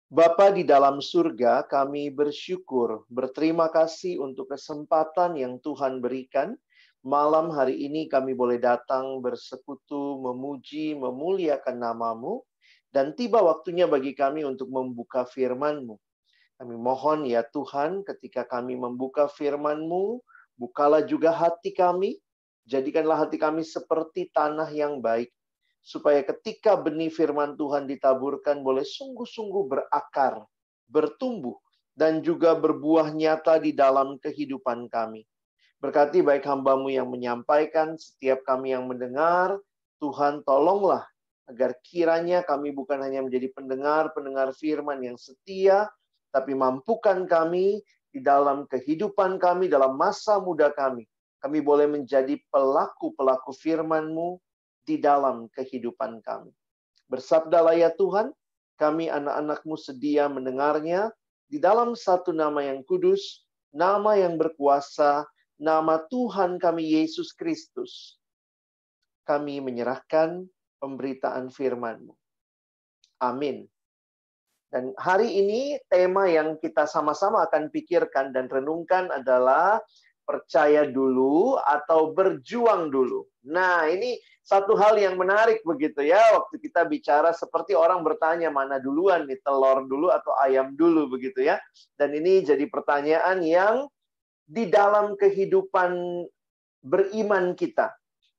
Bapa di dalam surga, kami bersyukur, berterima kasih untuk kesempatan yang Tuhan berikan. Malam hari ini kami boleh datang bersekutu, memuji, memuliakan nama-Mu, dan tiba waktunya bagi kami untuk membuka firman-Mu. Kami mohon ya Tuhan, ketika kami membuka firman-Mu, bukalah juga hati kami, jadikanlah hati kami seperti tanah yang baik, supaya ketika benih firman Tuhan ditaburkan boleh sungguh-sungguh berakar, bertumbuh, dan juga berbuah nyata di dalam kehidupan kami. Berkati baik hamba-Mu yang menyampaikan, setiap kami yang mendengar, Tuhan tolonglah, agar kiranya kami bukan hanya menjadi pendengar-pendengar firman yang setia, tapi mampukan kami di dalam kehidupan kami, dalam masa muda kami. Kami boleh menjadi pelaku-pelaku firman-Mu di dalam kehidupan kami. Bersabdalah ya Tuhan, kami anak-anak-Mu sedia mendengarnya di dalam satu nama yang kudus, nama yang berkuasa, nama Tuhan kami Yesus Kristus. Kami menyerahkan pemberitaan firman-Mu. Amin. Dan hari ini tema yang kita sama-sama akan pikirkan dan renungkan adalah percaya dulu atau berjuang dulu. Nah, ini satu hal yang menarik begitu ya, waktu kita bicara seperti orang bertanya mana duluan nih, telur dulu atau ayam dulu begitu ya. Dan ini jadi pertanyaan yang di dalam kehidupan beriman kita.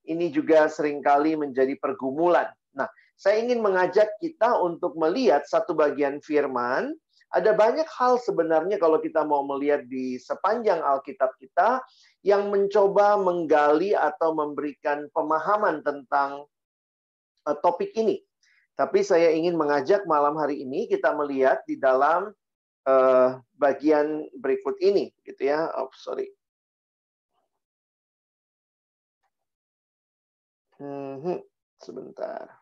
Ini juga seringkali menjadi pergumulan. Nah, saya ingin mengajak kita untuk melihat satu bagian firman. Ada banyak hal sebenarnya kalau kita mau melihat di sepanjang Alkitab kita yang mencoba menggali atau memberikan pemahaman tentang topik ini. Tapi saya ingin mengajak malam hari ini kita melihat di dalam bagian berikut ini, gitu ya. Oh, sorry. Sebentar.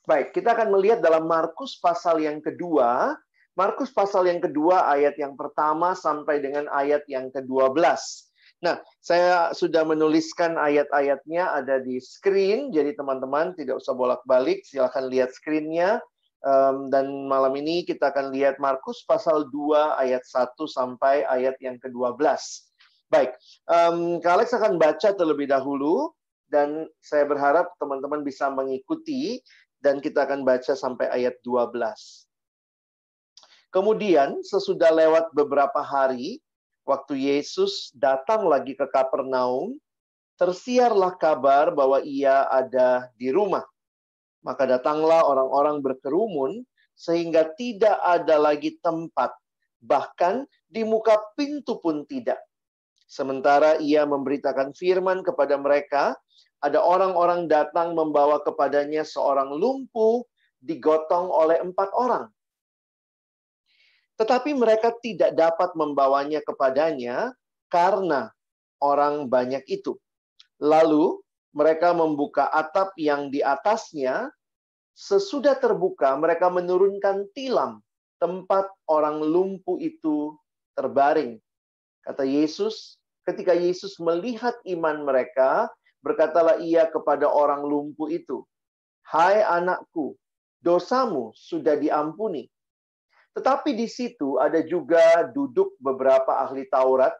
Baik, kita akan melihat dalam Markus pasal yang kedua. Markus pasal yang kedua ayat yang pertama sampai dengan ayat yang ke-12. Nah, saya sudah menuliskan ayat-ayatnya ada di screen. Jadi teman-teman tidak usah bolak-balik. Silakan lihat screen-nya. Dan malam ini kita akan lihat Markus pasal 2 ayat 1 sampai ayat yang ke-12. Baik, Kak Alex akan baca terlebih dahulu. Dan saya berharap teman-teman bisa mengikuti. Dan kita akan baca sampai ayat 12. Kemudian sesudah lewat beberapa hari, waktu Yesus datang lagi ke Kapernaum, tersiarlah kabar bahwa ia ada di rumah. Maka datanglah orang-orang berkerumun, sehingga tidak ada lagi tempat. Bahkan di muka pintu pun tidak. Sementara ia memberitakan firman kepada mereka, ada orang-orang datang membawa kepadanya seorang lumpuh digotong oleh 4 orang. Tetapi mereka tidak dapat membawanya kepadanya karena orang banyak itu. Lalu mereka membuka atap yang di atasnya. Sesudah terbuka, mereka menurunkan tilam tempat orang lumpuh itu terbaring. Kata Yesus, ketika Yesus melihat iman mereka, berkatalah ia kepada orang lumpuh itu, "Hai anakku, dosamu sudah diampuni." Tetapi di situ ada juga duduk beberapa ahli Taurat.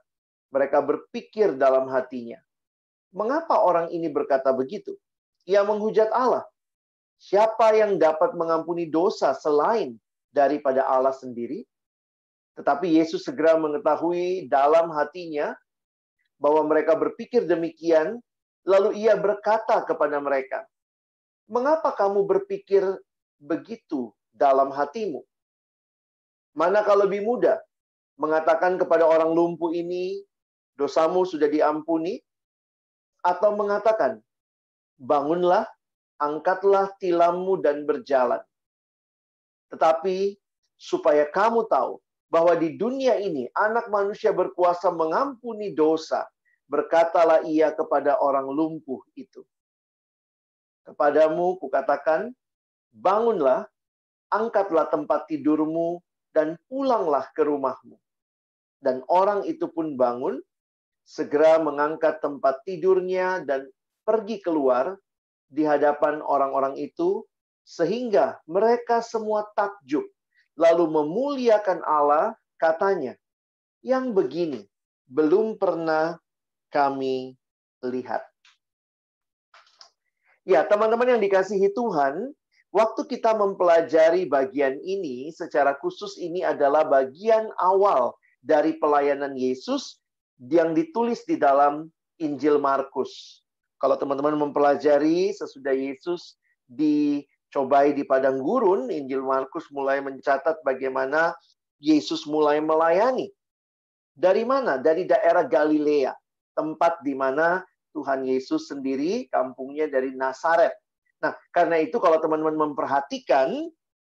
Mereka berpikir dalam hatinya, "Mengapa orang ini berkata begitu? Ia menghujat Allah. Siapa yang dapat mengampuni dosa selain daripada Allah sendiri?" Tetapi Yesus segera mengetahui dalam hatinya bahwa mereka berpikir demikian. Lalu ia berkata kepada mereka, "Mengapa kamu berpikir begitu dalam hatimu? Manakah lebih mudah mengatakan kepada orang lumpuh ini, dosamu sudah diampuni, atau mengatakan, bangunlah, angkatlah tilammu dan berjalan? Tetapi supaya kamu tahu bahwa di dunia ini Anak Manusia berkuasa mengampuni dosa, berkatalah ia kepada orang lumpuh itu, kepadamu kukatakan, bangunlah, angkatlah tempat tidurmu, dan pulanglah ke rumahmu. Dan orang itu pun bangun, segera mengangkat tempat tidurnya, dan pergi keluar di hadapan orang-orang itu, sehingga mereka semua takjub, lalu memuliakan Allah, katanya, yang begini belum pernah kami lihat. Ya, teman-teman yang dikasihi Tuhan, waktu kita mempelajari bagian ini, secara khusus ini adalah bagian awal dari pelayanan Yesus yang ditulis di dalam Injil Markus. Kalau teman-teman mempelajari sesudah Yesus dicobai di padang gurun, Injil Markus mulai mencatat bagaimana Yesus mulai melayani. Dari mana? Dari daerah Galilea, tempat di mana Tuhan Yesus sendiri, kampungnya dari Nazaret. Nah, karena itu kalau teman-teman memperhatikan,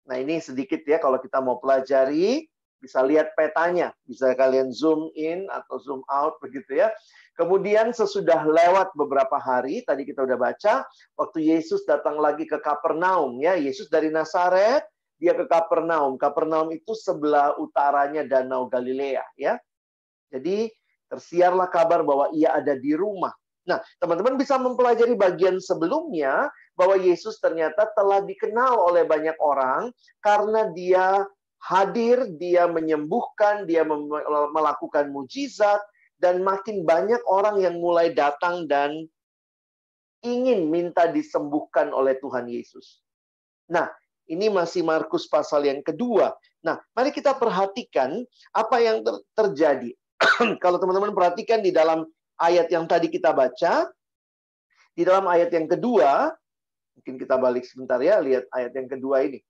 nah ini sedikit ya, kalau kita mau pelajari, bisa lihat petanya. Bisa kalian zoom in atau zoom out begitu ya. Kemudian sesudah lewat beberapa hari, tadi kita udah baca, waktu Yesus datang lagi ke Kapernaum, ya, Yesus dari Nazaret, dia ke Kapernaum. Kapernaum itu sebelah utaranya Danau Galilea, ya. Jadi tersiarlah kabar bahwa ia ada di rumah. Nah, teman-teman bisa mempelajari bagian sebelumnya bahwa Yesus ternyata telah dikenal oleh banyak orang karena dia hadir, dia menyembuhkan, dia melakukan mujizat, dan makin banyak orang yang mulai datang dan ingin minta disembuhkan oleh Tuhan Yesus. Nah, ini masih Markus pasal yang kedua. Nah, mari kita perhatikan apa yang terjadi. Kalau teman-teman perhatikan di dalam ayat yang tadi kita baca, di dalam ayat yang kedua, mungkin kita balik sebentar ya, lihat ayat yang kedua ini.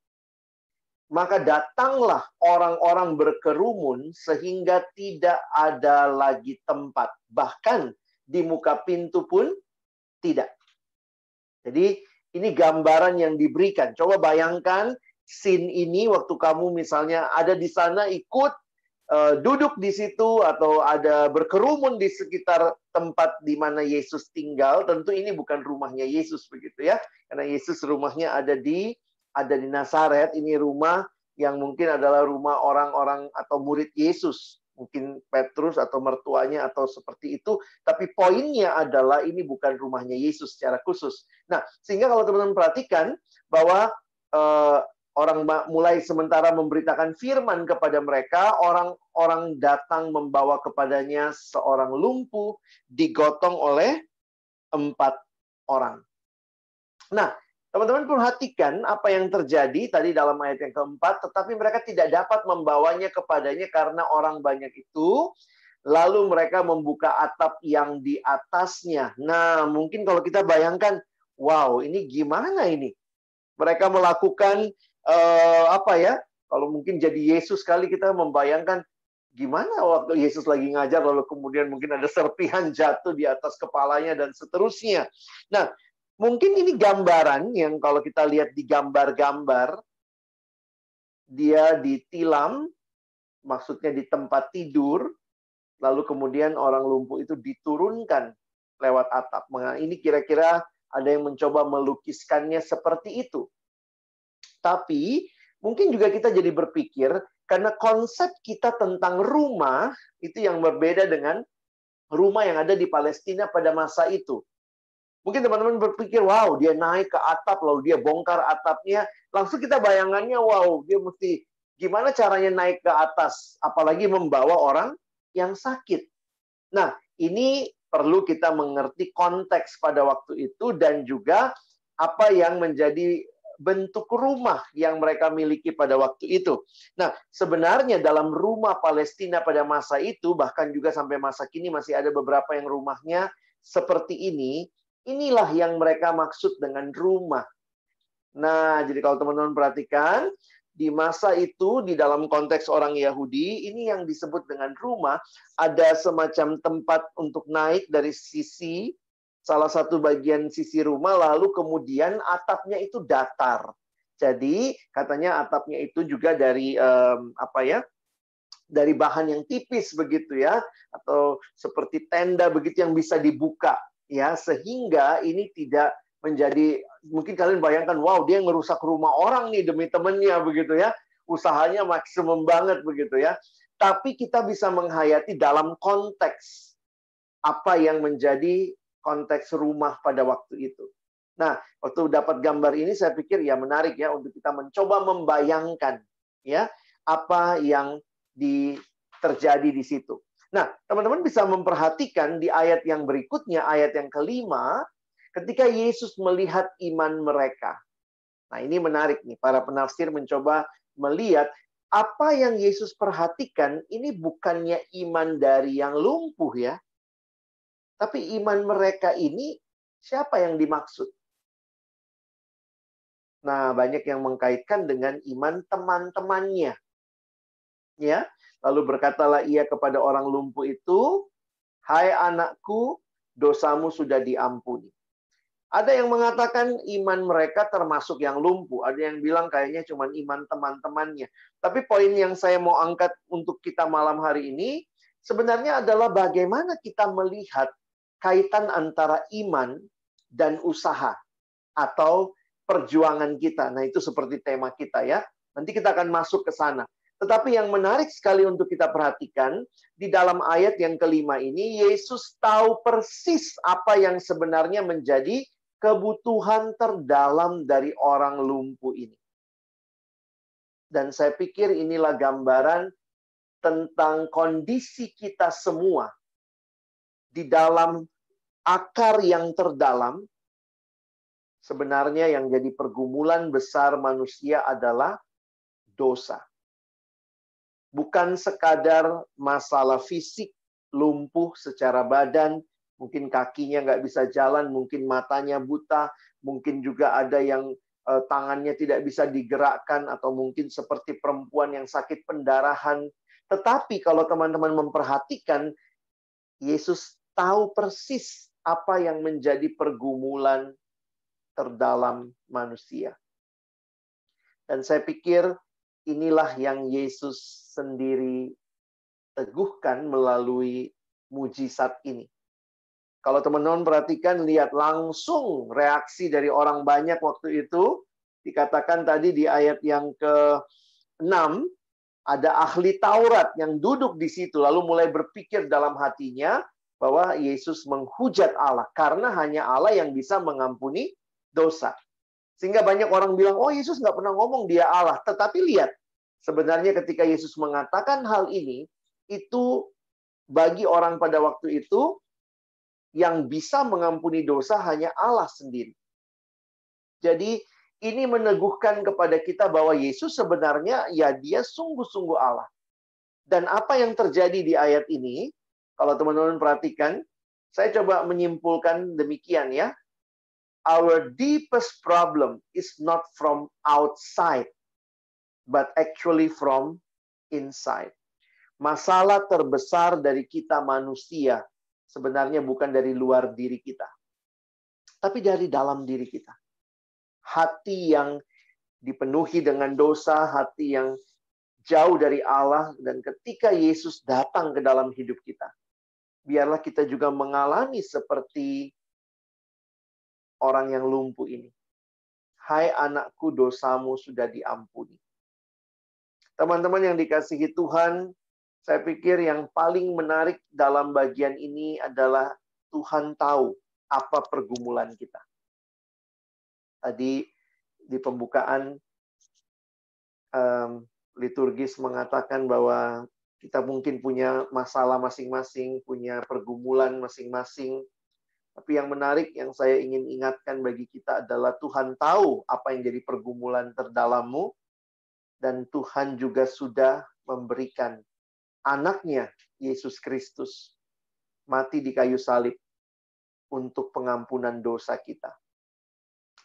Maka datanglah orang-orang berkerumun sehingga tidak ada lagi tempat. Bahkan di muka pintu pun tidak. Jadi ini gambaran yang diberikan. Coba bayangkan scene ini waktu kamu misalnya ada di sana ikut duduk di situ atau ada berkerumun di sekitar tempat di mana Yesus tinggal. Tentu ini bukan rumahnya Yesus begitu ya. Karena Yesus rumahnya ada di Nazaret. Ini rumah yang mungkin adalah rumah orang-orang atau murid Yesus. Mungkin Petrus atau mertuanya atau seperti itu. Tapi poinnya adalah ini bukan rumahnya Yesus secara khusus. Nah, sehingga kalau teman-teman perhatikan bahwa orang mulai sementara memberitakan firman kepada mereka, orang-orang datang membawa kepadanya seorang lumpuh digotong oleh 4 orang. Nah, teman-teman perhatikan apa yang terjadi tadi dalam ayat yang keempat, tetapi mereka tidak dapat membawanya kepadanya karena orang banyak itu. Lalu mereka membuka atap yang di atasnya. Nah, mungkin kalau kita bayangkan, wow, ini gimana ini? Mereka melakukan apa ya? Kalau mungkin jadi Yesus kali kita membayangkan gimana waktu Yesus lagi ngajar lalu kemudian mungkin ada serpihan jatuh di atas kepalanya dan seterusnya. Nah, mungkin ini gambaran yang kalau kita lihat di gambar-gambar dia ditilam, maksudnya di tempat tidur, lalu kemudian orang lumpuh itu diturunkan lewat atap. Nah, ini kira-kira ada yang mencoba melukiskannya seperti itu. Tapi mungkin juga kita jadi berpikir, karena konsep kita tentang rumah itu yang berbeda dengan rumah yang ada di Palestina pada masa itu. Mungkin teman-teman berpikir, wow, dia naik ke atap, lalu dia bongkar atapnya. Langsung kita bayangannya, wow, dia mesti gimana caranya naik ke atas, apalagi membawa orang yang sakit. Nah, ini perlu kita mengerti konteks pada waktu itu dan juga apa yang menjadi bentuk rumah yang mereka miliki pada waktu itu. Nah, sebenarnya dalam rumah Palestina pada masa itu, bahkan juga sampai masa kini masih ada beberapa yang rumahnya seperti ini. Inilah yang mereka maksud dengan rumah. Nah, jadi kalau teman-teman perhatikan, di masa itu, di dalam konteks orang Yahudi, ini yang disebut dengan rumah, ada semacam tempat untuk naik dari sisi salah satu bagian sisi rumah, lalu kemudian atapnya itu datar. Jadi katanya atapnya itu juga dari dari bahan yang tipis begitu ya, atau seperti tenda begitu yang bisa dibuka ya, sehingga ini tidak menjadi, mungkin kalian bayangkan, wow, dia ngerusak rumah orang nih demi temennya begitu ya, usahanya maksimum banget begitu ya. Tapi kita bisa menghayati dalam konteks apa yang menjadi konteks rumah pada waktu itu. Nah, waktu dapat gambar ini saya pikir ya menarik ya untuk kita mencoba membayangkan ya apa yang terjadi di situ. Nah, teman-teman bisa memperhatikan di ayat yang berikutnya, ayat yang kelima, ketika Yesus melihat iman mereka. Nah, ini menarik nih, para penafsir mencoba melihat apa yang Yesus perhatikan ini bukannya iman dari yang lumpuh ya, tapi iman mereka ini siapa yang dimaksud? Nah, banyak yang mengkaitkan dengan iman teman-temannya. Ya, lalu berkatalah ia kepada orang lumpuh itu, "Hai anakku, dosamu sudah diampuni." Ada yang mengatakan iman mereka termasuk yang lumpuh. Ada yang bilang kayaknya cuma iman teman-temannya. Tapi poin yang saya mau angkat untuk kita malam hari ini, sebenarnya adalah bagaimana kita melihat kaitan antara iman dan usaha atau perjuangan kita. Nah, itu seperti tema kita ya. Nanti kita akan masuk ke sana. Tetapi yang menarik sekali untuk kita perhatikan, di dalam ayat yang kelima ini, Yesus tahu persis apa yang sebenarnya menjadi kebutuhan terdalam dari orang lumpuh ini. Dan saya pikir inilah gambaran tentang kondisi kita semua di dalam akar yang terdalam. Sebenarnya yang jadi pergumulan besar manusia adalah dosa. Bukan sekadar masalah fisik, lumpuh secara badan, mungkin kakinya nggak bisa jalan, mungkin matanya buta, mungkin juga ada yang tangannya tidak bisa digerakkan, atau mungkin seperti perempuan yang sakit pendarahan. Tetapi kalau teman-teman memperhatikan, Yesus tahu persis apa yang menjadi pergumulan terdalam manusia. Dan saya pikir inilah yang Yesus sendiri teguhkan melalui mujizat ini. Kalau teman-teman perhatikan, lihat langsung reaksi dari orang banyak waktu itu. Dikatakan tadi di ayat yang ke-6, ada ahli Taurat yang duduk di situ, lalu mulai berpikir dalam hatinya bahwa Yesus menghujat Allah, karena hanya Allah yang bisa mengampuni dosa. Sehingga banyak orang bilang, oh Yesus nggak pernah ngomong dia Allah. Tetapi lihat, sebenarnya ketika Yesus mengatakan hal ini, itu bagi orang pada waktu itu, yang bisa mengampuni dosa hanya Allah sendiri. Jadi ini meneguhkan kepada kita bahwa Yesus sebenarnya ya dia sungguh-sungguh Allah. Dan apa yang terjadi di ayat ini, kalau teman-teman perhatikan, saya coba menyimpulkan demikian ya. Our deepest problem is not from outside, but actually from inside. Masalah terbesar dari kita manusia sebenarnya bukan dari luar diri kita, tapi dari dalam diri kita. Hati yang dipenuhi dengan dosa, hati yang jauh dari Allah, dan ketika Yesus datang ke dalam hidup kita, biarlah kita juga mengalami seperti orang yang lumpuh ini. Hai anakku, dosamu sudah diampuni. Teman-teman yang dikasihi Tuhan, saya pikir yang paling menarik dalam bagian ini adalah Tuhan tahu apa pergumulan kita. Tadi di pembukaan liturgis mengatakan bahwa kita mungkin punya masalah masing-masing, punya pergumulan masing-masing. Tapi yang menarik yang saya ingin ingatkan bagi kita adalah Tuhan tahu apa yang jadi pergumulan terdalammu, dan Tuhan juga sudah memberikan anaknya, Yesus Kristus, mati di kayu salib untuk pengampunan dosa kita.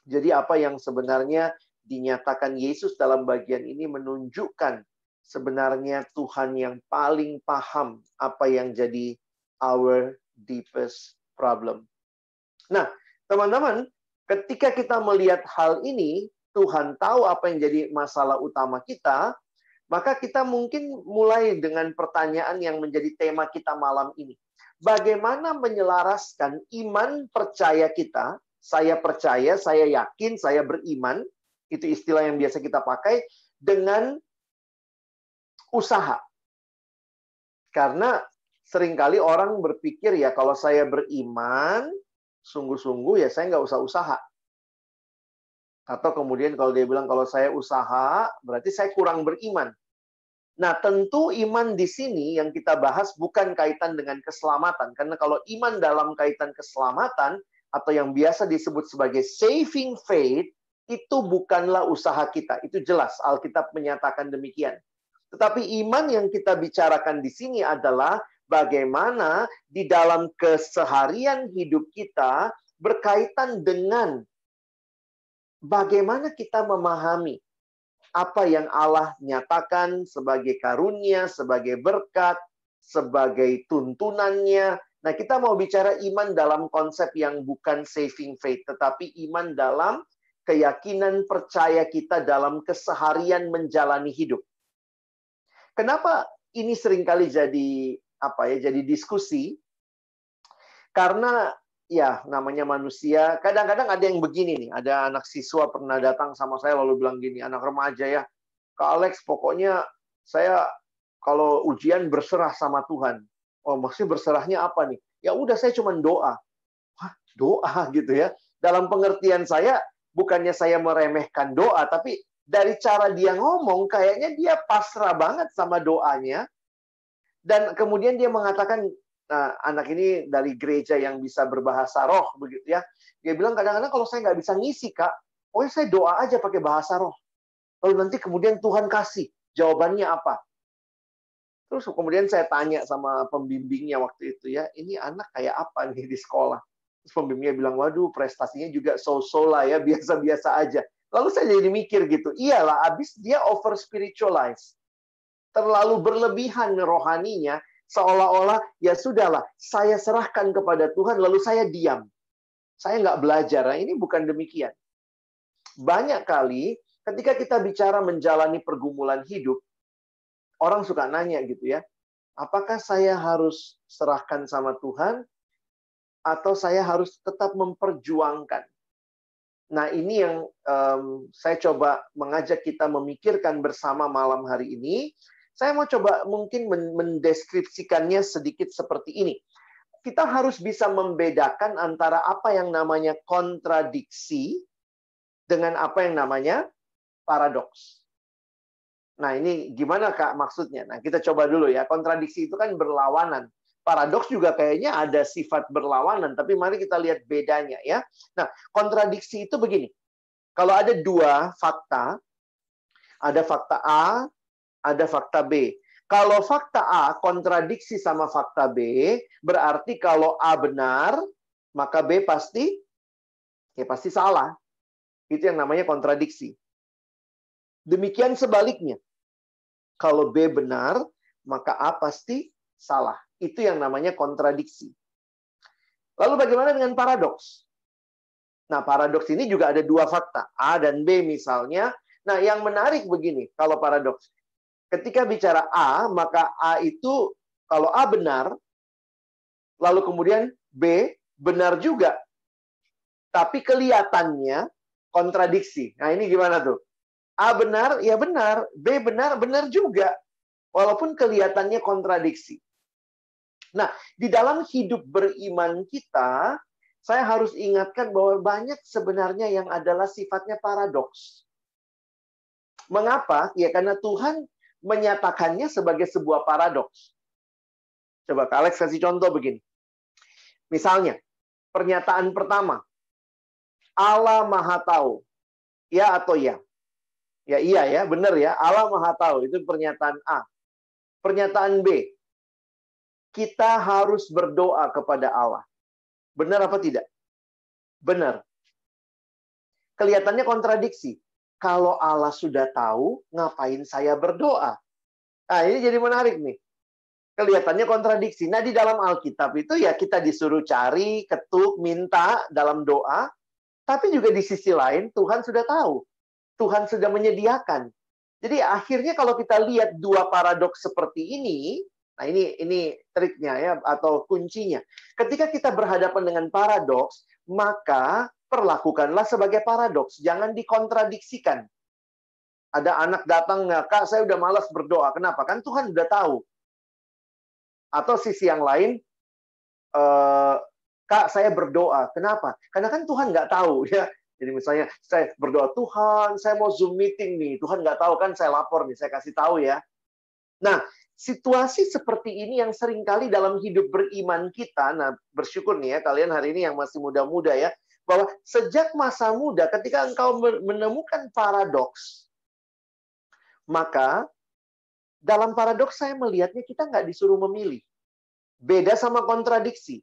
Jadi apa yang sebenarnya dinyatakan Yesus dalam bagian ini menunjukkan sebenarnya Tuhan yang paling paham apa yang jadi our deepest problem. Nah, teman-teman, ketika kita melihat hal ini, Tuhan tahu apa yang jadi masalah utama kita, maka kita mungkin mulai dengan pertanyaan yang menjadi tema kita malam ini. Bagaimana menyelaraskan iman percaya kita, saya percaya, saya yakin, saya beriman, itu istilah yang biasa kita pakai, dengan usaha. Karena seringkali orang berpikir, ya kalau saya beriman, sungguh-sungguh ya saya nggak usah usaha. Atau kemudian kalau dia bilang kalau saya usaha, berarti saya kurang beriman. Nah, tentu iman di sini yang kita bahas bukan kaitan dengan keselamatan. Karena kalau iman dalam kaitan keselamatan, atau yang biasa disebut sebagai saving faith, itu bukanlah usaha kita. Itu jelas, Alkitab menyatakan demikian. Tetapi iman yang kita bicarakan di sini adalah bagaimana di dalam keseharian hidup kita berkaitan dengan bagaimana kita memahami apa yang Allah nyatakan sebagai karunia, sebagai berkat, sebagai tuntunannya. Nah, kita mau bicara iman dalam konsep yang bukan saving faith, tetapi iman dalam keyakinan percaya kita dalam keseharian menjalani hidup. Kenapa ini seringkali jadi diskusi? Karena ya, namanya manusia, kadang-kadang ada yang begini nih, ada anak siswa pernah datang sama saya lalu bilang gini, anak remaja ya, Kak Alex, pokoknya saya kalau ujian berserah sama Tuhan. Oh, maksudnya berserahnya apa nih? Ya udah, saya cuma doa. Wah, doa gitu ya. Dalam pengertian saya, bukannya saya meremehkan doa, tapi dari cara dia ngomong, kayaknya dia pasrah banget sama doanya. Dan kemudian dia mengatakan, nah, anak ini dari gereja yang bisa berbahasa roh, begitu ya. Dia bilang kadang-kadang kalau saya nggak bisa ngisi, Kak, oh saya doa aja pakai bahasa roh. Lalu nanti kemudian Tuhan kasih jawabannya apa. Terus kemudian saya tanya sama pembimbingnya waktu itu ya, ini anak kayak apa nih di sekolah? Terus pembimbingnya bilang, waduh prestasinya juga so-so lah ya, biasa-biasa aja. Lalu saya jadi mikir gitu, iyalah abis dia over spiritualize. Terlalu berlebihan rohaninya, seolah-olah ya sudahlah, saya serahkan kepada Tuhan lalu saya diam. Saya nggak belajar. Nah, ini bukan demikian. Banyak kali ketika kita bicara menjalani pergumulan hidup, orang suka nanya gitu ya, apakah saya harus serahkan sama Tuhan atau saya harus tetap memperjuangkan? Nah, ini yang saya coba mengajak kita memikirkan bersama malam hari ini. Saya mau coba mungkin mendeskripsikannya sedikit seperti ini. Kita harus bisa membedakan antara apa yang namanya kontradiksi dengan apa yang namanya paradoks. Nah, ini gimana Kak maksudnya? Nah, kita coba dulu ya. Kontradiksi itu kan berlawanan. Paradoks juga kayaknya ada sifat berlawanan, tapi mari kita lihat bedanya ya. Nah, kontradiksi itu begini. Kalau ada dua fakta, ada fakta A, ada fakta B. Kalau fakta A kontradiksi sama fakta B, berarti kalau A benar, maka B pasti salah. Itu yang namanya kontradiksi. Demikian sebaliknya. Kalau B benar, maka A pasti salah. Itu yang namanya kontradiksi. Lalu bagaimana dengan paradoks? Nah, paradoks ini juga ada dua fakta, A dan B misalnya. Nah, yang menarik begini, kalau paradoks. Ketika bicara A, maka A itu, kalau A benar, lalu kemudian B benar juga. Tapi kelihatannya kontradiksi. Nah, ini gimana tuh? A benar, ya benar. B benar, benar juga. Walaupun kelihatannya kontradiksi. Nah, di dalam hidup beriman kita, saya harus ingatkan bahwa banyak sebenarnya yang adalah sifatnya paradoks. Mengapa? Ya karena Tuhan menyatakannya sebagai sebuah paradoks. Coba Kak Alex kasih contoh begini. Misalnya, pernyataan pertama, Allah Maha Tahu. Ya atau ya? Ya iya ya, benar ya. Allah Maha Tahu, itu pernyataan A. Pernyataan B, kita harus berdoa kepada Allah. Benar apa tidak? Benar. Kelihatannya kontradiksi. Kalau Allah sudah tahu, ngapain saya berdoa? Nah, ini jadi menarik nih. Kelihatannya kontradiksi. Nah, di dalam Alkitab itu ya kita disuruh cari, ketuk, minta dalam doa. Tapi juga di sisi lain, Tuhan sudah tahu. Tuhan sudah menyediakan. Jadi akhirnya kalau kita lihat dua paradoks seperti ini, nah ini triknya ya, atau kuncinya. Ketika kita berhadapan dengan paradoks, maka perlakukanlah sebagai paradoks. Jangan dikontradiksikan. Ada anak datang, Kak, saya udah malas berdoa. Kenapa? Kan Tuhan udah tahu. Atau sisi yang lain, Kak, saya berdoa. Kenapa? Karena kan Tuhan nggak tahu. Ya. Jadi misalnya saya berdoa, Tuhan, saya mau Zoom meeting nih. Tuhan nggak tahu kan, saya lapor nih, saya kasih tahu ya. Nah, situasi seperti ini yang seringkali dalam hidup beriman kita, nah bersyukur nih ya, kalian hari ini yang masih muda-muda ya, bahwa sejak masa muda, ketika engkau menemukan paradoks, maka dalam paradoks saya melihatnya kita nggak disuruh memilih. Beda sama kontradiksi.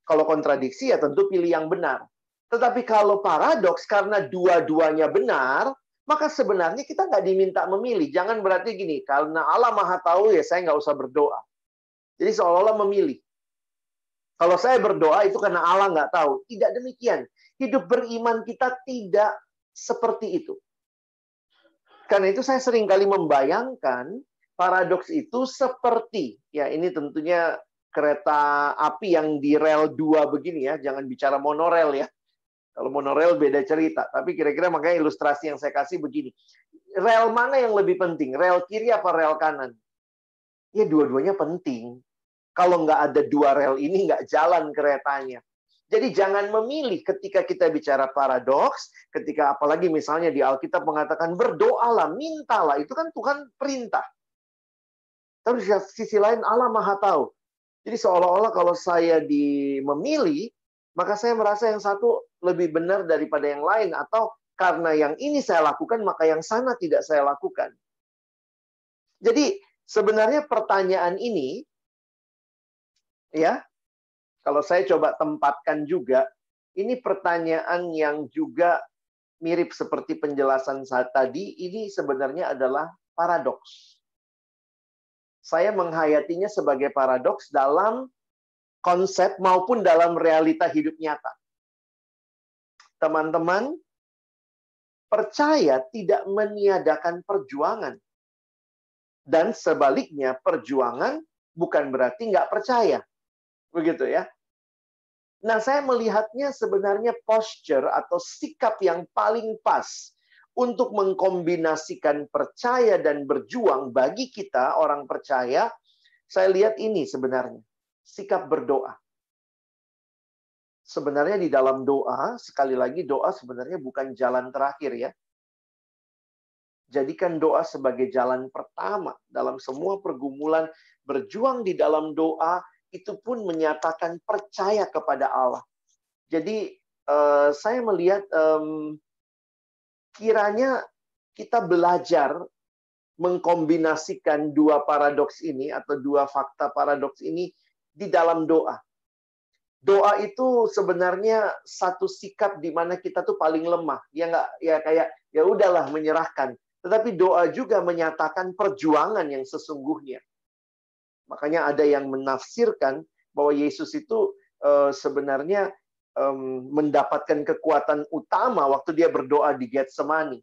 Kalau kontradiksi ya tentu pilih yang benar. Tetapi kalau paradoks karena dua-duanya benar, maka sebenarnya kita nggak diminta memilih. Jangan berarti gini, karena Allah Maha Tahu ya saya nggak usah berdoa. Jadi seolah-olah memilih. Kalau saya berdoa itu karena Allah nggak tahu. Tidak demikian. Hidup beriman kita tidak seperti itu. Karena itu saya seringkali membayangkan paradoks itu seperti, ya ini tentunya kereta api yang di rel 2 begini ya, jangan bicara monorail ya. Kalau monorail beda cerita, tapi kira-kira makanya ilustrasi yang saya kasih begini. Rel mana yang lebih penting? Rel kiri apa rel kanan? Ya dua-duanya penting. Kalau nggak ada dua rel ini, nggak jalan keretanya. Jadi jangan memilih ketika kita bicara paradoks, ketika apalagi misalnya di Alkitab mengatakan berdoalah, mintalah, itu kan Tuhan perintah. Tapi di sisi lain Allah Maha Tahu. Jadi seolah-olah kalau saya memilih, maka saya merasa yang satu lebih benar daripada yang lain, atau karena yang ini saya lakukan, maka yang sana tidak saya lakukan. Jadi sebenarnya pertanyaan ini, ya, kalau saya coba tempatkan juga, ini pertanyaan yang juga mirip seperti penjelasan saat tadi, ini sebenarnya adalah paradoks. Saya menghayatinya sebagai paradoks dalam konsep maupun dalam realita hidup nyata. Teman-teman, percaya tidak meniadakan perjuangan. Dan sebaliknya, perjuangan bukan berarti nggak percaya. Begitu ya. Nah, saya melihatnya sebenarnya posture atau sikap yang paling pas untuk mengkombinasikan percaya dan berjuang bagi kita, orang percaya, saya lihat ini sebenarnya. Sikap berdoa. Sebenarnya di dalam doa, sekali lagi doa sebenarnya bukan jalan terakhir ya. Jadikan doa sebagai jalan pertama dalam semua pergumulan, berjuang di dalam doa, itu pun menyatakan percaya kepada Allah. Jadi saya melihat kiranya kita belajar mengkombinasikan dua paradoks ini atau dua fakta paradoks ini di dalam doa. Doa itu sebenarnya satu sikap di mana kita tuh paling lemah. Ya nggak, ya kayak ya udahlah menyerahkan. Tetapi doa juga menyatakan perjuangan yang sesungguhnya. Makanya ada yang menafsirkan bahwa Yesus itu sebenarnya mendapatkan kekuatan utama waktu dia berdoa di Getsemani.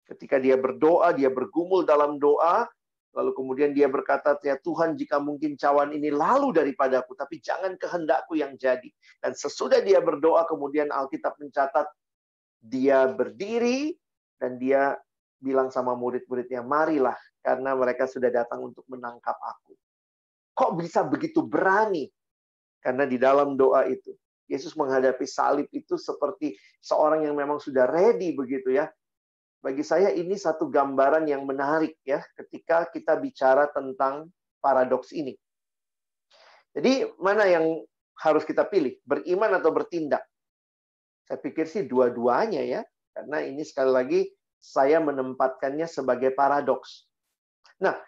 Ketika dia berdoa, dia bergumul dalam doa, lalu kemudian dia berkata, ya Tuhan, jika mungkin cawan ini lalu daripadaku, tapi jangan kehendakku yang jadi. Dan sesudah dia berdoa, kemudian Alkitab mencatat, dia berdiri, dan dia bilang sama murid-muridnya, marilah, karena mereka sudah datang untuk menangkap aku. Kok bisa begitu berani? Karena di dalam doa itu, Yesus menghadapi salib itu seperti seorang yang memang sudah ready begitu ya. Bagi saya ini satu gambaran yang menarik ya, ketika kita bicara tentang paradoks ini. Jadi mana yang harus kita pilih? Beriman atau bertindak? Saya pikir sih dua-duanya ya. Karena ini sekali lagi saya menempatkannya sebagai paradoks. Nah,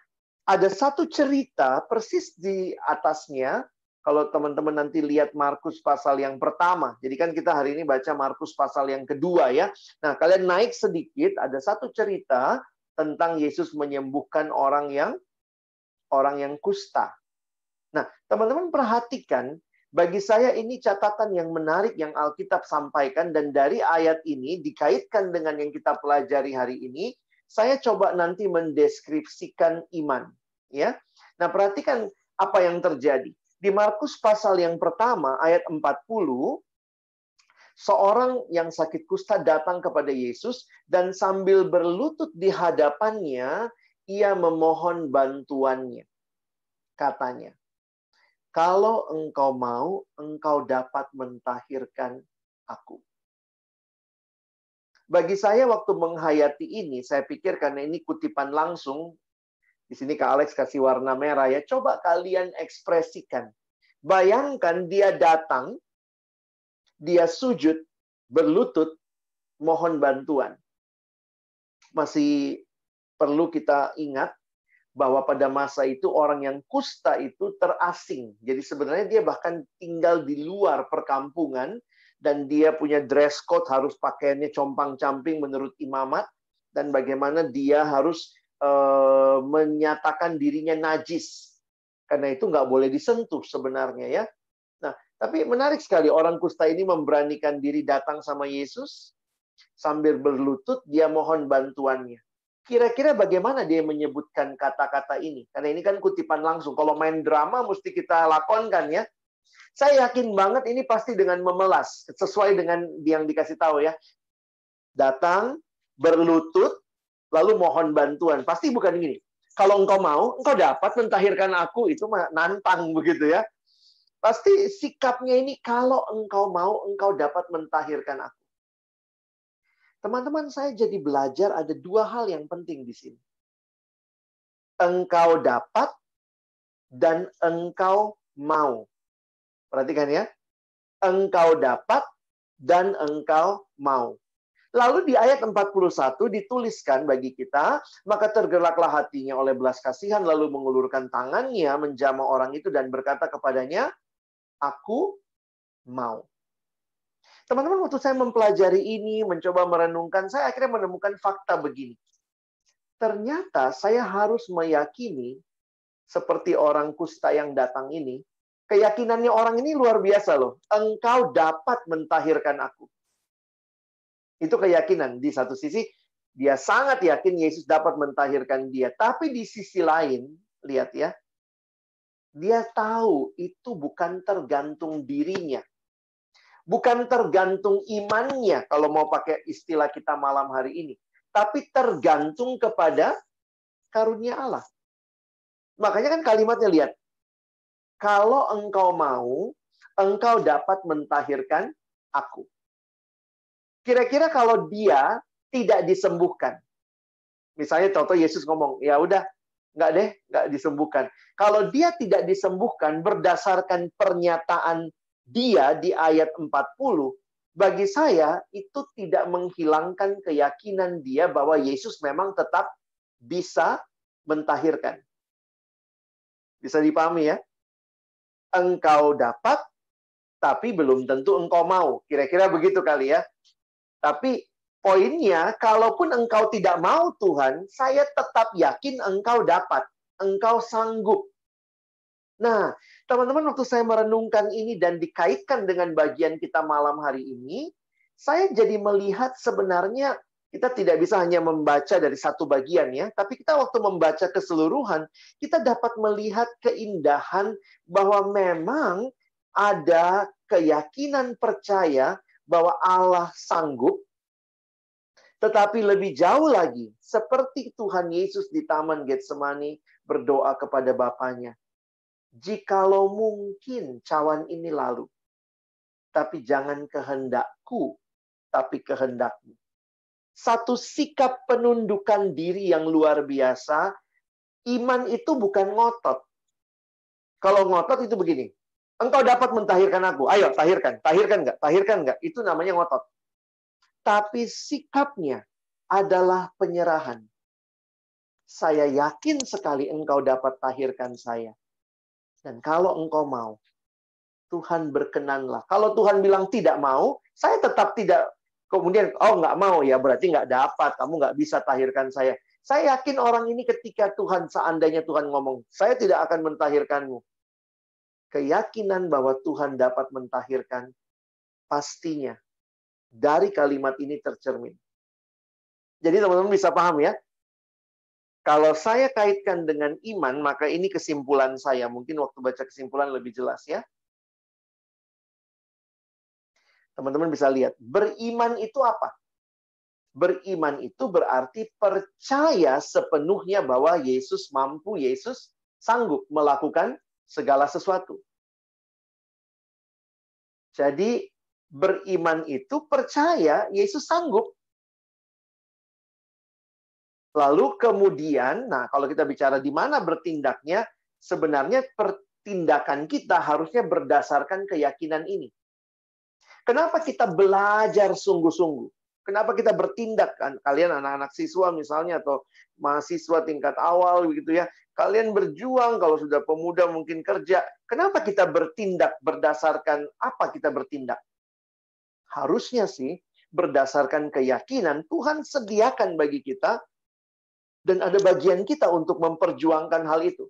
ada satu cerita persis di atasnya. Kalau teman-teman nanti lihat Markus pasal yang pertama. Jadi kan kita hari ini baca Markus pasal yang kedua ya. Nah, kalian naik sedikit, ada satu cerita tentang Yesus menyembuhkan orang yang kusta. Nah, teman-teman perhatikan, bagi saya ini catatan yang menarik yang Alkitab sampaikan, dan dari ayat ini dikaitkan dengan yang kita pelajari hari ini, saya coba nanti mendeskripsikan iman. Ya, nah perhatikan apa yang terjadi. Di Markus pasal yang pertama, ayat 40, seorang yang sakit kusta datang kepada Yesus, dan sambil berlutut di hadapannya, ia memohon bantuannya. Katanya, kalau engkau mau, engkau dapat mentahirkan aku. Bagi saya waktu menghayati ini, saya pikir karena ini kutipan langsung, di sini Kak Alex kasih warna merah ya, coba kalian ekspresikan. Bayangkan dia datang, dia sujud, berlutut, mohon bantuan. Masih perlu kita ingat bahwa pada masa itu orang yang kusta itu terasing. Jadi sebenarnya dia bahkan tinggal di luar perkampungan dan dia punya dress code, harus pakaiannya compang-camping menurut imamat, dan bagaimana dia harus menyatakan dirinya najis. Karena itu nggak boleh disentuh sebenarnya ya. Nah, tapi menarik sekali orang kusta ini memberanikan diri datang sama Yesus, sambil berlutut dia mohon bantuannya. Kira-kira bagaimana dia menyebutkan kata-kata ini? Karena ini kan kutipan langsung. Kalau main drama mesti kita lakonkan ya. Saya yakin banget ini pasti dengan memelas. Sesuai dengan yang dikasih tahu ya. Datang, berlutut, lalu mohon bantuan. Pasti bukan gini. Kalau engkau mau, engkau dapat mentahirkan aku. Itu nantang begitu ya. Pasti sikapnya ini, kalau engkau mau, engkau dapat mentahirkan aku. Teman-teman, saya jadi belajar ada dua hal yang penting di sini. Engkau dapat dan engkau mau. Perhatikan ya. Engkau dapat dan engkau mau. Lalu di ayat 41 dituliskan bagi kita, maka tergeraklah hatinya oleh belas kasihan, lalu mengulurkan tangannya menjamah orang itu dan berkata kepadanya, aku mau. Teman-teman, waktu saya mempelajari ini, mencoba merenungkan, saya akhirnya menemukan fakta begini. Ternyata saya harus meyakini, seperti orang kusta yang datang ini, keyakinannya orang ini luar biasa loh. Engkau dapat mentahirkan aku. Itu keyakinan. Di satu sisi, dia sangat yakin Yesus dapat mentahirkan dia. Tapi di sisi lain, lihat ya, dia tahu itu bukan tergantung dirinya. Bukan tergantung imannya, kalau mau pakai istilah kita malam hari ini. Tapi tergantung kepada karunia Allah. Makanya kan kalimatnya lihat. Kalau engkau mau, engkau dapat mentahirkan aku. Kira-kira kalau dia tidak disembuhkan. Misalnya contoh Yesus ngomong, ya udah, nggak disembuhkan. Kalau dia tidak disembuhkan berdasarkan pernyataan dia di ayat 40, bagi saya itu tidak menghilangkan keyakinan dia bahwa Yesus memang tetap bisa mentahirkan. Bisa dipahami ya? Engkau dapat, tapi belum tentu engkau mau. Kira-kira begitu kali ya. Tapi poinnya, kalaupun engkau tidak mau Tuhan, saya tetap yakin engkau dapat. Engkau sanggup. Nah, teman-teman, waktu saya merenungkan ini dan dikaitkan dengan bagian kita malam hari ini, saya jadi melihat sebenarnya kita tidak bisa hanya membaca dari satu bagian ya, tapi kita waktu membaca keseluruhan, kita dapat melihat keindahan bahwa memang ada keyakinan percaya bahwa Allah sanggup, tetapi lebih jauh lagi, seperti Tuhan Yesus di Taman Getsemani berdoa kepada Bapanya, jikalau mungkin cawan ini lalu, tapi jangan kehendakku, tapi kehendakmu. Satu sikap penundukan diri yang luar biasa. Iman itu bukan ngotot. Kalau ngotot itu begini, engkau dapat mentahirkan aku, ayo tahirkan, tahirkan nggak, itu namanya ngotot. Tapi sikapnya adalah penyerahan. Saya yakin sekali engkau dapat tahirkan saya. Dan kalau engkau mau, Tuhan berkenanlah. Kalau Tuhan bilang tidak mau, saya tetap tidak. Kemudian, oh nggak mau ya, berarti nggak dapat. Kamu nggak bisa tahirkan saya. Saya yakin orang ini ketika Tuhan, seandainya Tuhan ngomong, saya tidak akan mentahirkanmu. Keyakinan bahwa Tuhan dapat mentahirkan, pastinya dari kalimat ini tercermin. Jadi teman-teman bisa paham ya. Kalau saya kaitkan dengan iman, maka ini kesimpulan saya. Mungkin waktu baca kesimpulan lebih jelas ya. Teman-teman bisa lihat, beriman itu apa? Beriman itu berarti percaya sepenuhnya bahwa Yesus mampu, Yesus sanggup melakukan segala sesuatu. Jadi beriman itu percaya Yesus sanggup. Lalu kemudian, nah kalau kita bicara di mana bertindaknya, sebenarnya pertindakan kita harusnya berdasarkan keyakinan ini. Kenapa kita belajar sungguh-sungguh? Kenapa kita bertindak? Kalian anak-anak siswa misalnya, atau mahasiswa tingkat awal begitu ya. Kalian berjuang, kalau sudah pemuda mungkin kerja. Kenapa kita bertindak berdasarkan apa kita bertindak? Harusnya sih berdasarkan keyakinan Tuhan sediakan bagi kita, dan ada bagian kita untuk memperjuangkan hal itu.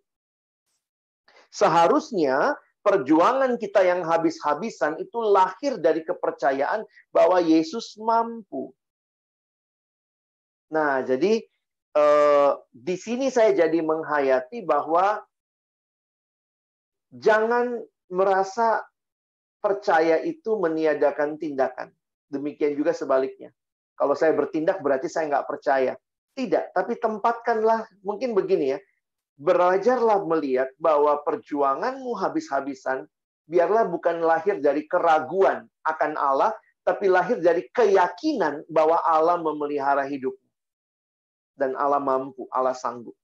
Seharusnya perjuangan kita yang habis-habisan itu lahir dari kepercayaan bahwa Yesus mampu. Nah, jadi di sini saya jadi menghayati bahwa jangan merasa percaya itu meniadakan tindakan. Demikian juga sebaliknya. Kalau saya bertindak berarti saya nggak percaya. Tidak, tapi tempatkanlah, mungkin begini ya, belajarlah melihat bahwa perjuanganmu habis-habisan, biarlah bukan lahir dari keraguan akan Allah, tapi lahir dari keyakinan bahwa Allah memelihara hidupmu. Dan Allah mampu, Allah sanggup.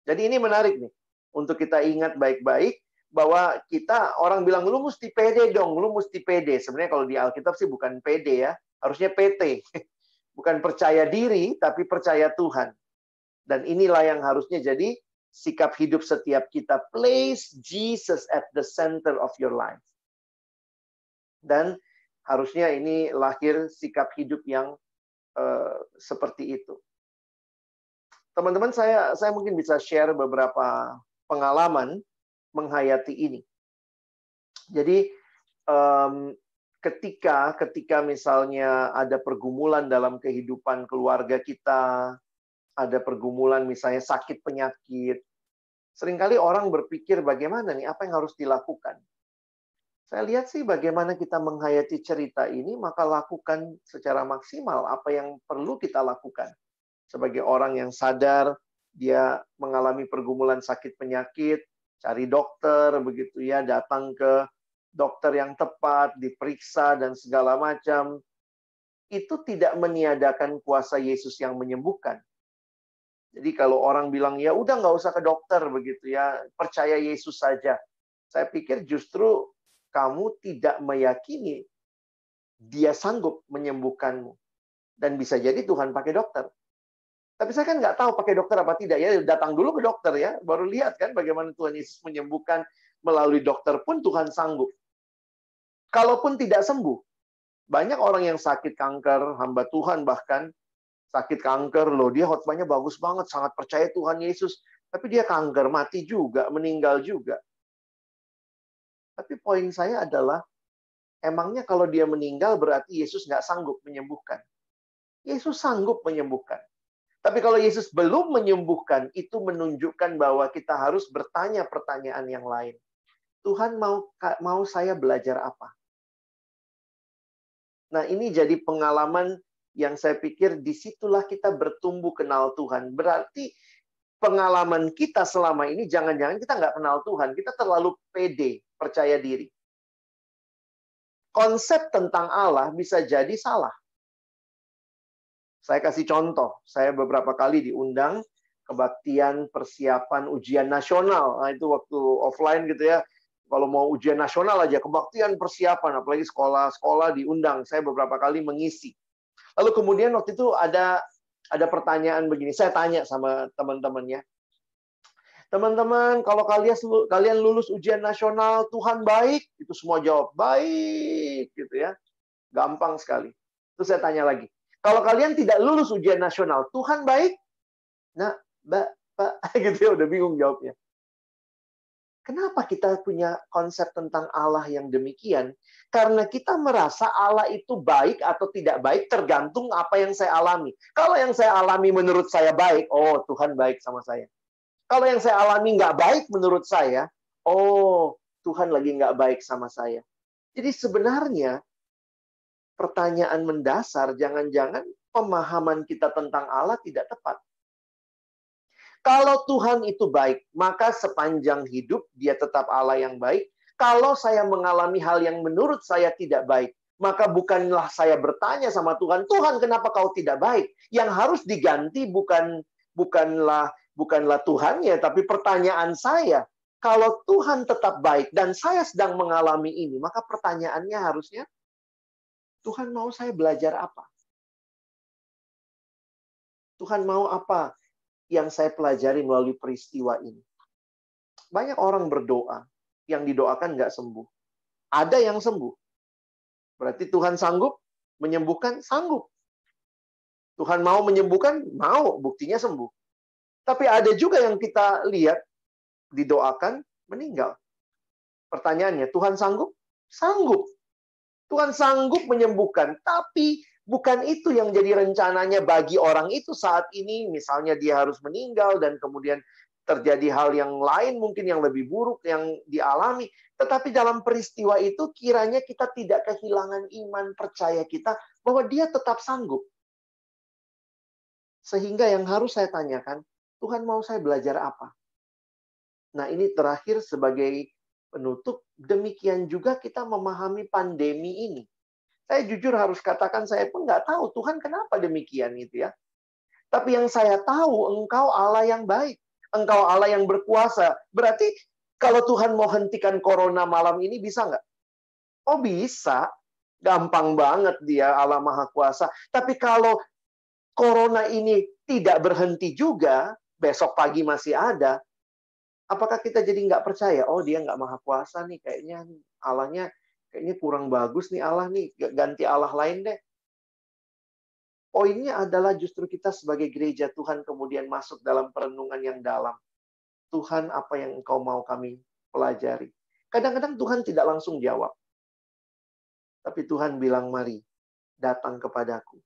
Jadi ini menarik nih, untuk kita ingat baik-baik, bahwa kita, orang bilang, lu mesti pede dong, lu mesti pede. Sebenarnya kalau di Alkitab sih bukan pede ya, harusnya PT. Bukan percaya diri, tapi percaya Tuhan. Dan inilah yang harusnya jadi sikap hidup setiap kita. Place Jesus at the center of your life. Dan harusnya ini lahir sikap hidup yang seperti itu. Teman-teman, saya mungkin bisa share beberapa pengalaman menghayati ini. Jadi, ketika misalnya ada pergumulan dalam kehidupan keluarga kita, ada pergumulan misalnya sakit penyakit, seringkali orang berpikir bagaimana nih, apa yang harus dilakukan? Saya lihat sih bagaimana kita menghayati cerita ini, maka lakukan secara maksimal apa yang perlu kita lakukan. Sebagai orang yang sadar, dia mengalami pergumulan sakit penyakit, cari dokter, begitu ya, datang ke dokter yang tepat, diperiksa, dan segala macam. Itu tidak meniadakan kuasa Yesus yang menyembuhkan. Jadi kalau orang bilang, ya udah nggak usah ke dokter, begitu ya, percaya Yesus saja. Saya pikir justru kamu tidak meyakini dia sanggup menyembuhkanmu. Dan bisa jadi Tuhan pakai dokter. Tapi saya kan nggak tahu pakai dokter apa tidak. Ya datang dulu ke dokter ya, baru lihat kan bagaimana Tuhan Yesus menyembuhkan melalui dokter pun Tuhan sanggup. Kalaupun tidak sembuh, banyak orang yang sakit kanker, hamba Tuhan bahkan sakit kanker loh, dia khotbahnya bagus banget, sangat percaya Tuhan Yesus, tapi dia kanker, mati juga, meninggal juga. Tapi poin saya adalah, emangnya kalau dia meninggal berarti Yesus nggak sanggup menyembuhkan? Yesus sanggup menyembuhkan. Tapi kalau Yesus belum menyembuhkan, itu menunjukkan bahwa kita harus bertanya pertanyaan yang lain. Tuhan mau saya belajar apa? Nah, ini jadi pengalaman yang saya pikir disitulah kita bertumbuh kenal Tuhan. Berarti pengalaman kita selama ini, jangan-jangan kita nggak kenal Tuhan. Kita terlalu pede, percaya diri. Konsep tentang Allah bisa jadi salah. Saya kasih contoh. Saya beberapa kali diundang kebaktian persiapan ujian nasional. Nah, itu waktu offline gitu ya. Kalau mau ujian nasional aja, kebaktian persiapan, apalagi sekolah-sekolah diundang. Saya beberapa kali mengisi. Lalu kemudian waktu itu ada pertanyaan begini. Saya tanya sama teman-temannya. Teman-teman, kalau kalian lulus ujian nasional, Tuhan baik? Itu semua jawab, baik. Gitu ya. Gampang sekali. Terus saya tanya lagi. Kalau kalian tidak lulus ujian nasional, Tuhan baik? Nah, Pak, gitu ya, udah bingung jawabnya. Kenapa kita punya konsep tentang Allah yang demikian? Karena kita merasa Allah itu baik atau tidak baik tergantung apa yang saya alami. Kalau yang saya alami menurut saya baik, oh Tuhan baik sama saya. Kalau yang saya alami nggak baik menurut saya, oh Tuhan lagi nggak baik sama saya. Jadi sebenarnya pertanyaan mendasar, jangan-jangan pemahaman kita tentang Allah tidak tepat. Kalau Tuhan itu baik, maka sepanjang hidup dia tetap Allah yang baik. Kalau saya mengalami hal yang menurut saya tidak baik, maka bukanlah saya bertanya sama Tuhan, Tuhan kenapa kau tidak baik? Yang harus diganti bukanlah Tuhannya, tapi pertanyaan saya. Kalau Tuhan tetap baik dan saya sedang mengalami ini, maka pertanyaannya harusnya, Tuhan mau saya belajar apa? Tuhan mau apa yang saya pelajari melalui peristiwa ini? Banyak orang berdoa, yang didoakan nggak sembuh. Ada yang sembuh. Berarti Tuhan sanggup menyembuhkan? Sanggup. Tuhan mau menyembuhkan? Mau. Buktinya sembuh. Tapi ada juga yang kita lihat, didoakan, meninggal. Pertanyaannya, Tuhan sanggup? Sanggup. Tuhan sanggup menyembuhkan, tapi bukan itu yang jadi rencananya bagi orang itu saat ini. Misalnya dia harus meninggal dan kemudian terjadi hal yang lain mungkin yang lebih buruk yang dialami. Tetapi dalam peristiwa itu kiranya kita tidak kehilangan iman percaya kita bahwa dia tetap sanggup. Sehingga yang harus saya tanyakan, Tuhan mau saya belajar apa? Nah, ini terakhir sebagai penutup, demikian juga kita memahami pandemi ini. Saya jujur harus katakan, saya pun nggak tahu Tuhan kenapa demikian gitu ya. Tapi yang saya tahu, Engkau Allah yang baik. Engkau Allah yang berkuasa. Berarti kalau Tuhan mau hentikan corona malam ini, bisa nggak? Oh bisa. Gampang banget dia Allah Maha Kuasa. Tapi kalau corona ini tidak berhenti juga, besok pagi masih ada, apakah kita jadi nggak percaya? Oh, dia nggak Maha Kuasa nih, kayaknya Allahnya kayaknya kurang bagus nih Allah nih, ganti Allah lain deh. Poinnya adalah justru kita sebagai gereja Tuhan kemudian masuk dalam perenungan yang dalam. Tuhan, apa yang Engkau mau kami pelajari? Kadang-kadang Tuhan tidak langsung jawab. Tapi Tuhan bilang, mari, datang kepadaku.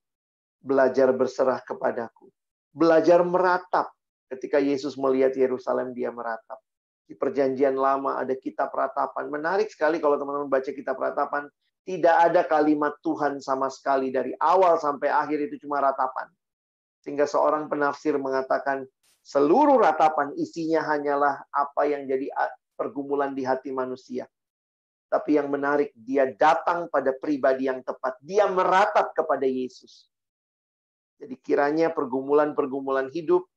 Belajar berserah kepadaku. Belajar meratap. Ketika Yesus melihat Yerusalem, dia meratap. Di perjanjian lama ada kitab ratapan. Menarik sekali kalau teman-teman baca kitab ratapan. Tidak ada kalimat Tuhan sama sekali. Dari awal sampai akhir itu cuma ratapan. Sehingga seorang penafsir mengatakan, seluruh ratapan isinya hanyalah apa yang jadi pergumulan di hati manusia. Tapi yang menarik, dia datang pada pribadi yang tepat. Dia meratap kepada Yesus. Jadi kiranya pergumulan-pergumulan hidup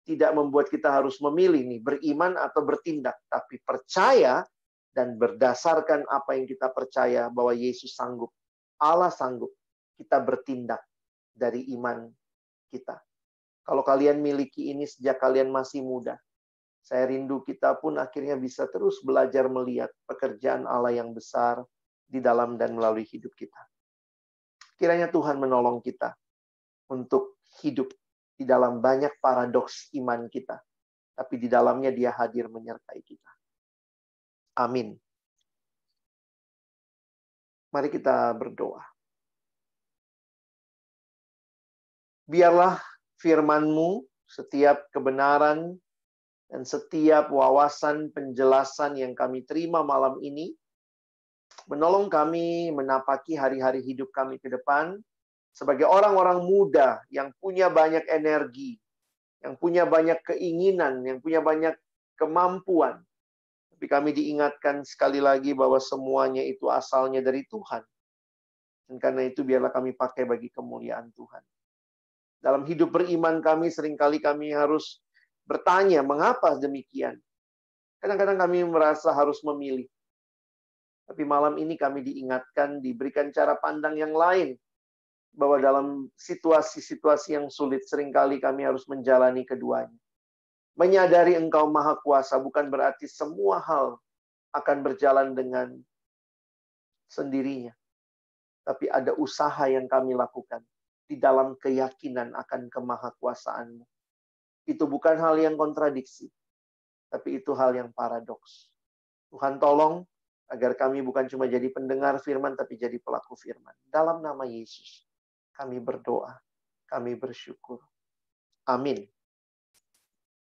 tidak membuat kita harus memilih nih, beriman atau bertindak. Tapi percaya dan berdasarkan apa yang kita percaya bahwa Yesus sanggup. Allah sanggup. Kita bertindak dari iman kita. Kalau kalian miliki ini sejak kalian masih muda, saya rindu kita pun akhirnya bisa terus belajar melihat pekerjaan Allah yang besar di dalam dan melalui hidup kita. Kiranya Tuhan menolong kita untuk hidup di dalam banyak paradoks iman kita. Tapi di dalamnya dia hadir menyertai kita. Amin. Mari kita berdoa. Biarlah firman-Mu, setiap kebenaran, dan setiap wawasan penjelasan yang kami terima malam ini, menolong kami menapaki hari-hari hidup kami ke depan, sebagai orang-orang muda yang punya banyak energi, yang punya banyak keinginan, yang punya banyak kemampuan. Tapi kami diingatkan sekali lagi bahwa semuanya itu asalnya dari Tuhan. Dan karena itu biarlah kami pakai bagi kemuliaan Tuhan. Dalam hidup beriman kami, seringkali kami harus bertanya, mengapa demikian? Kadang-kadang kami merasa harus memilih. Tapi malam ini kami diingatkan, diberikan cara pandang yang lain. Bahwa dalam situasi-situasi yang sulit, seringkali kami harus menjalani keduanya. Menyadari Engkau Maha Kuasa bukan berarti semua hal akan berjalan dengan sendirinya. Tapi ada usaha yang kami lakukan di dalam keyakinan akan kemahakuasaan-Mu. Itu bukan hal yang kontradiksi, tapi itu hal yang paradoks. Tuhan tolong agar kami bukan cuma jadi pendengar firman, tapi jadi pelaku firman. Dalam nama Yesus, kami berdoa, kami bersyukur. Amin.